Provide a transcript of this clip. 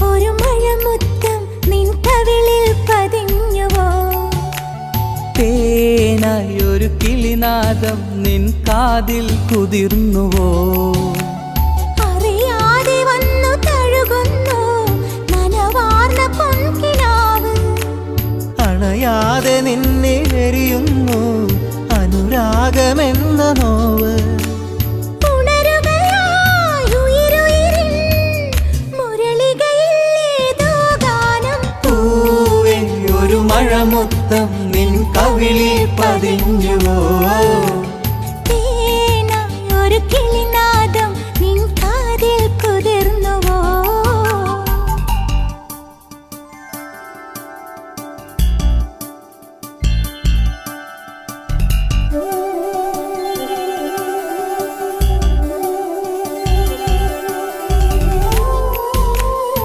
ഒരു മഴമുത്തം നിൻ കവിളിൽ പതിഞ്ഞുവോ? തേനായി ഒരു കിളിനാദം നിൻ കാതിൽ കുതിർന്നുവോ? അറിയാതെ വന്നു തഴുകുന്നു നനവാർന്ന പൊൻകിനാവ്. അണയാതെ നിന്നെ എരിയുന്നു അനുരാഗമെന്ന നോവ്. ഒരു മഴമുത്തം നിൻ കവിളിൽ പതിഞ്ഞുവോ?